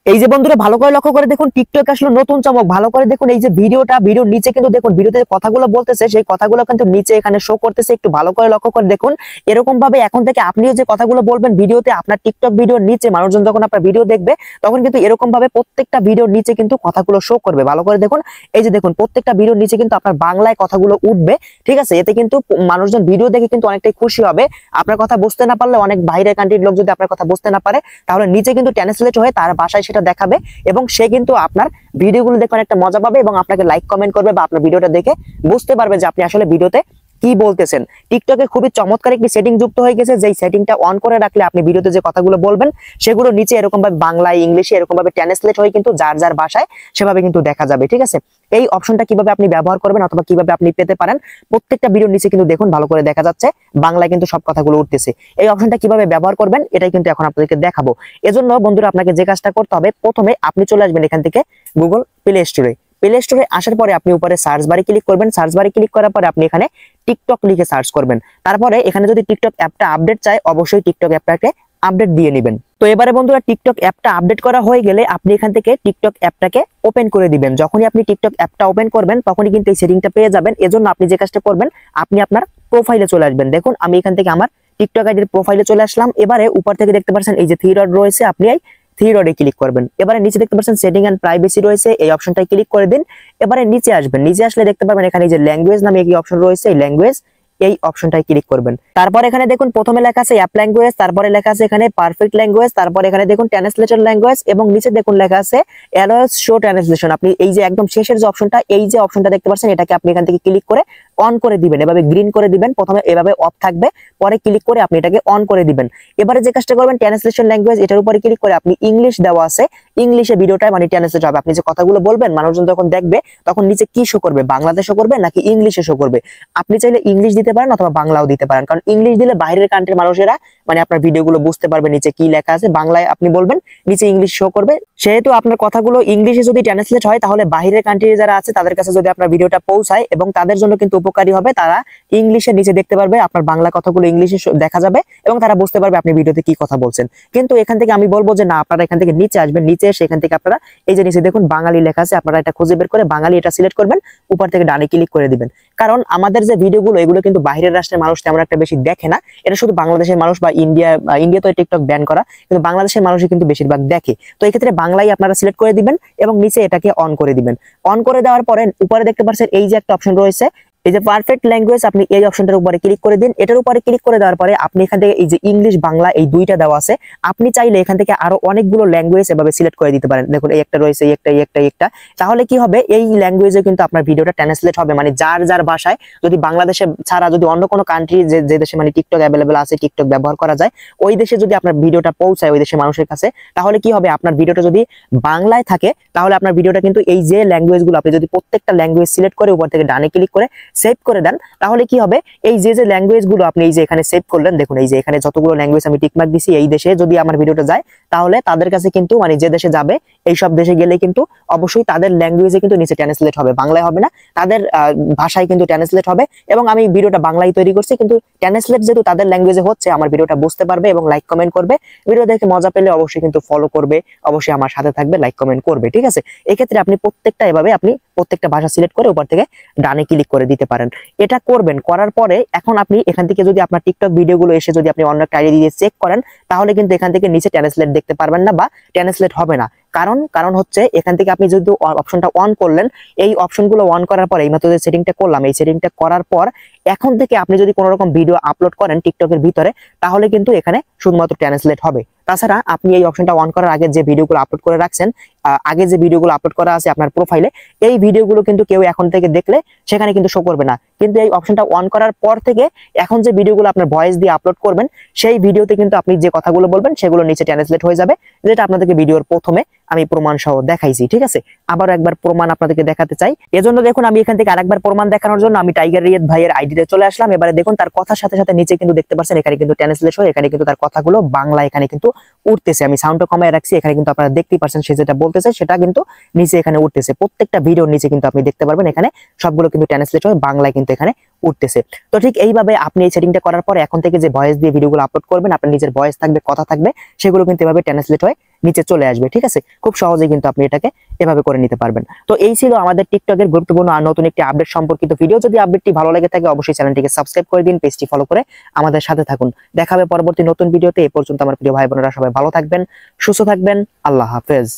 এই যে বন্ধুরা ভালো করে লক্ষ্য করে দেখুন, টিকটক আসলে নতুন চমক। ভালো করে দেখুন এই যে ভিডিওর নিচে কিন্তু দেখুন, ভিডিওতে যে কথাগুলো বলতেছে সেই কথাগুলো কিন্তু নিচে এখানে শো করতেছে। একটু ভালো করে লক্ষ্য করে দেখুন। এরকম ভাবে এখন থেকে আপনিও যে কথাগুলো বলবেন ভিডিওতে, আপনার টিকটক ভিডিওর নিচে মানুষজন যখন আপনার ভিডিও দেখবে তখন কিন্তু এরকম ভাবে প্রত্যেকটা ভিডিওর নিচে কিন্তু কথাগুলো শো করবে। ভালো করে দেখুন, এই যে দেখুন প্রত্যেকটা ভিডিওর নিচে কিন্তু আপনার বাংলায় কথাগুলো উঠবে। ঠিক আছে, এতে কিন্তু মানুষজন ভিডিও দেখে কিন্তু অনেকটাই খুশি হবে। আপনার কথা বুঝতে না পারলে, অনেক বাইরের কান্ট্রির লোক যদি আপনার কথা বুঝতে না পারে, তাহলে নিচে কিন্তু ট্রান্সলেট হয়ে তার ভাষায় সেটা দেখাবে এবং সে কিন্তু আপনার ভিডিওগুলো দেখে অনেকটা মজা পাবে এবং আপনাকে লাইক কমেন্ট করবে বা আপনার ভিডিওটা দেখে বুঝতে পারবে যে আপনি আসলে ভিডিওতে কি বলতেছেন। টিকটকে খুবই চমৎকার একটি সেটিং যুক্ত হয়ে গেছে, যেই সেটিংটা অন করে রাখলে আপনি ভিডিওতে যে কথাগুলো বলবেন সেগুলো নিচে এরকম ভাবে বাংলায়, ইংলিশে এরকম ভাবে ট্রান্সলেট হয়ে কিন্তু যার যার ভাষায় সেভাবে কিন্তু দেখা যাবে। ঠিক আছে, এই অপশনটা কিভাবে আপনি ব্যবহার করবেন অথবা কিভাবে আপনি পেতে পারেন, প্রত্যেকটা ভিডিওর নিচে কিন্তু দেখুন ভালো করে দেখা যাচ্ছে বাংলায় কিন্তু সব কথাগুলো উঠতেছে। এই অপশনটা কিভাবে ব্যবহার করবেন এটাই কিন্তু এখন আপনাদেরকে দেখাবো। এজন্য বন্ধুরা আপনাকে যে কাজটা করতে হবে, প্রথমে আপনি চলে আসবেন এখান থেকে গুগল প্লে স্টোরে। প্লে স্টোরে আসার পরে আপনি উপরে সার্চ বারে ক্লিক করবেন। সার্চ বারে ক্লিক করার পরে আপনি এখানে টিকটক লিখে সার্চ করবেন। তারপরে এখানে যদি টিকটক অ্যাপটা আপডেট চায়, অবশ্যই টিকটক অ্যাপটাকে আপডেট দিয়ে নেবেন। তো এবারে বন্ধুরা টিকটক অ্যাপটা আপডেট করা হয়ে গেলে আপনি এখান থেকে টিকটক অ্যাপটাকে ওপেন করে দিবেন। যখনই আপনি টিকটক অ্যাপটা ওপেন করবেন তখনই কিন্তু এই সেটিংটা পেয়ে যাবেন। এজন্য আপনি যে কাজটা করবেন, আপনি আপনার প্রোফাইলে চলে আসবেন। দেখুন আমি এখান থেকে আমার টিকটক আইডির প্রোফাইলে চলে আসলাম। এবারে উপর থেকে দেখতে পাচ্ছেন এই যে থ্রি ডট রয়েছে, আপনি এই থ্রি ডটে ক্লিক করবেন। এবারে নিচে দেখতে পাচ্ছেন সেটিং এন্ড প্রাইভেসি রয়েছে, এই অপশনটায় ক্লিক করে দিন। এবারে নিচে আসবেন, নিচে আসলে দেখতে পাবেন এখানে এই যে ল্যাঙ্গুয়েজ নামে একটি অপশন রয়েছে, এই ল্যাঙ্গুয়েজ এই অপশনটায় ক্লিক করবেন। তারপর এখানে দেখুন প্রথমে লেখা আছে অ্যাপ ল্যাঙ্গুয়েজ, তারপরে লেখা আছে এখানে পারফেক্ট ল্যাঙ্গুয়েজ, তারপরে এখানে দেখুন ট্রান্সলেটর ল্যাঙ্গুয়েজ এবং নিচে দেখুন লেখা আছে অ্যালোস শো ট্রান্সলেশন। আপনি এই যে একদম শেষের যে অপশনটা, এই যে অপশনটা দেখতে পাচ্ছেন, এটাকে আপনি এখান থেকে ক্লিক করে অন করে দিবেন। এভাবে গ্রিন করে দিবেন, প্রথমে এভাবে অফ থাকবে, পরে ক্লিক করে আপনি এটাকে অন করে দিবেন। এবারে যে কাজটা করবেন, ট্রান্সলেশন ল্যাঙ্গুয়েজ এটার উপরে ক্লিক করে আপনি ইংলিশ দেওয়া আছে, ইংলিশে ভিডিওটা মানে ট্রান্সলেট হবে। আপনি যে কথাগুলো বলবেন মানুষজন যখন দেখবে তখন নিচে কি শো করবে, বাংলাতে শো করবে নাকি ইংলিশে শো করবে। আপনি চাইলে ইংলিশ দিতে পারেন অথবা বাংলাও দিতে পারেন, কারণ ইংলিশ দিলে বাইরের কান্ট্রির মানুষেরা মানে আপনার ভিডিওগুলো বুঝতে পারবে নিচে কি লেখা আছে। বাংলায় আপনি বলবেন, নিচে ইংলিশ শো করবে। সেহেতু আপনার কথাগুলো ইংলিশে যদি ট্রান্সলেট হয় তাহলে বাইরের কান্ট্রি যারা আছে তাদের কাছে যদি আপনার ভিডিওটা পৌঁছায় এবং তাদের জন্য কিন্তু উপকারী হবে। তারা ইংলিশে নিচে দেখতে পারবে, আপনার বাংলা কথাগুলো ইংলিশে দেখা যাবে এবং তারা বুঝতে পারবে আপনি ভিডিওতে কি কথা বলছেন। কিন্তু এখান থেকে আমি বলবো যে না, আপনারা এখান থেকে নিচে আসবেন, নিচে এসে এখান থেকে আপনারা এই যে নিচে দেখুন বাঙালি লেখা আছে, আপনারা এটা খুঁজে বের করে বাঙালি এটা সিলেক্ট করবেন, উপর থেকে ডানে ক্লিক করে দিবেন। কারণ আমাদের যে ভিডিওগুলো এগুলো কিন্তু বাইরের রাষ্ট্রের মানুষ তেমন একটা বেশি দেখে না, এটা শুধু বাংলাদেশের মানুষ বা ইন্ডিয়া তো টিকটক ব্যান করা, কিন্তু বাংলাদেশের মানুষই কিন্তু বেশিরভাগ দেখে। তো এই ক্ষেত্রে বাংলায় আপনারা সিলেক্ট করে দিবেন এবং নিচে এটাকে অন করে দিবেন। অন করে দেওয়ার পরে উপরে দেখতে পাচ্ছেন এই যে একটা অপশন রয়েছে, এই যে পারফেক্ট ল্যাঙ্গুয়েজ, আপনি এই অপশনটার উপরে ক্লিক করে দিন। এটার উপরে ক্লিক করে দেওয়ার পরে আপনি এখান থেকে এই যে ইংলিশ বাংলা এই দুইটা দেওয়া আছে, আপনি চাইলে এখান থেকে আরো অনেকগুলো ল্যাঙ্গুয়েজ এভাবে সিলেক্ট করে দিতে পারেন। দেখুন এই একটা রয়েছে, এই একটা। তাহলে কি হবে, এই ল্যাঙ্গুয়েজে কিন্তু আপনার ভিডিওটা ট্রান্সলেট হবে, মানে যার যার ভাষায়। যদি বাংলাদেশে ছাড়া যদি অন্য কোনো কান্ট্রি যে দেশে মানে টিকটক অ্যাভেলেবল আছে, টিকটক ব্যবহার করা যায়, ওই দেশে যদি আপনার ভিডিওটা পৌঁছায় ওই দেশের মানুষের কাছে, তাহলে কি হবে, আপনার ভিডিওটা যদি বাংলায় থাকে তাহলে আপনার ভিডিওটা কিন্তু এই যে ল্যাঙ্গুয়েজগুলো আপনি যদি প্রত্যেকটা ল্যাঙ্গুয়েজ সিলেক্ট করে উপর থেকে ডানে ক্লিক করে সেভ করে দেন, তাহলে কি হবে, এই যে ল্যাঙ্গুয়েজ গুলো আপনি এই যে এখানে সেভ করলেন, দেখুন এই যে এখানে যতগুলো ল্যাঙ্গুয়েজ আমি টিকমার্ক দিছি, এই দেশে যদি আমার ভিডিওটা যায় তাহলে তাদের কাছে কিন্তু মানে যে দেশে যাবে এই সব দেশে গেলে কিন্তু অবশ্যই তাদের ল্যাঙ্গুয়েজে কিন্তু নিচে ট্রান্সলেট হবে, বাংলায় হবে না, তাদের ভাষায় কিন্তু ট্রান্সলেট হবে। এবং আমি ভিডিওটা বাংলায় তৈরি করছি, কিন্তু ট্রান্সলেট যেহেতু তাদের ল্যাঙ্গুয়েজে হচ্ছে, আমার ভিডিওটা বুঝতে পারবে এবং লাইক কমেন্ট করবে। ভিডিও দেখে মজা পেলে অবশ্যই কিন্তু ফলো করবে, অবশ্যই আমার সাথে থাকবে, লাইক কমেন্ট করবে। ঠিক আছে, এক্ষেত্রে আপনি প্রত্যেকটা এভাবে আপনি প্রত্যেকটা ভাষা সিলেক্ট করে উপর থেকে ডানে ক্লিক করে দিতে পারেন। এটা করবেন, করার পরে এখন আপনি এখান থেকে যদি আপনার টিকটক ভিডিওগুলো এসে যদি আপনি অন্য একটা আইডি দিয়ে চেক করেন, তাহলে কিন্তু এখান থেকে নিচে ট্রান্সলেট দেখতে পারবেন না বা ট্রান্সলেট হবে না। কারণ হচ্ছে এখান থেকে আপনি যদি অপশনটা অন করলেন, এই অপশনগুলো অন করার পরে এইমাত্র যে সেটিংটা করলাম, এই সেটিংটা করার পর এখন থেকে আপনি যদি কোনো রকম ভিডিও আপলোড করেন টিকটকের ভিতরে, তাহলে কিন্তু এখানে শুধুমাত্র ট্রান্সলেট হবে। তাছাড়া আপনি এই অপশনটা অন করার আগে যে ভিডিওগুলো আপলোড করে রাখছেন, আগে যে ভিডিওগুলো আপলোড করা আছে আপনার প্রোফাইলে, এই ভিডিওগুলো কিন্তু কেউ এখন থেকে দেখলে সেখানে কিন্তু শো করবে না। কিন্তু এই অপশনটা অন করার পর থেকে এখন যে ভিডিওগুলো আপনার ভয়েস দিয়ে আপলোড করবেন, সেই ভিডিওতে কিন্তু আপনি যে কথাগুলো বলবেন সেগুলো নিচে ট্রান্সলেট হয়ে যাবে, যেটা আপনাদেরকে ভিডিওর প্রথমে আমি প্রমাণ সহ দেখাইছি। ঠিক আছে, আবারও একবার প্রমাণ আপনাদেরকে দেখাতে চাই। এজন্য দেখুন আমি এখান থেকে আরেকবার প্রমাণ দেখানোর জন্য আমি টাইগার রিয়েদ ভাইয়ের আইডিতে চলে আসলাম। এবারে দেখুন তার কথার সাথে সাথে নিচে কিন্তু দেখতে পাচ্ছেন এখানে কিন্তু ট্রান্সলেট হয়ে এখানে কিন্তু তার কথাগুলো বাংলা এখানে কিন্তু উঠতেছে। আমি সাউন্ডটা কমায় রাখছি, এখানে কিন্তু আপনারা দেখতেই পাচ্ছেন সে যেটা বলতেছে সেটা কিন্তু নিচে এখানে উঠতেছে। প্রত্যেকটা ভিডিওর নিচে কিন্তু আপনি দেখতে পারবেন এখানে সবগুলো কিন্তু ট্রান্সলেট হয়ে বাংলায় কিন্তু এখানে উঠতেছে। তো ঠিক এইভাবে আপনি এই সেটিংটা করার পর এখন থেকে যে ভয়েস দিয়ে ভিডিওগুলো আপলোড করবেন, আপনার নিজের ভয়েস থাকবে, কথা থাকবে, সেগুলো কিন্তু এভাবে ট্রান্সলেট হয়ে নিচে চলে আসবে। ঠিক আছে, খুব সহজেই কিন্তু আপনি এটাকে এভাবে করে নিতে পারবেন। তো এই ছিল আমাদের টিকটকের গুরুত্বপূর্ণ আর নতুন একটি আপডেট সম্পর্কিত ভিডিও। যদি আপডেটটি ভালো লাগে থাকে অবশ্যই চ্যানেলটিকে সাবস্ক্রাইব করে দিন, পেজটি ফলো করে আমাদের সাথে থাকুন। দেখা হবে পরবর্তী নতুন ভিডিওতে। এ পর্যন্ত আমার প্রিয় ভাই বোনেরা সবাই ভালো থাকবেন, সুস্থ থাকবেন। আল্লাহ হাফেজ।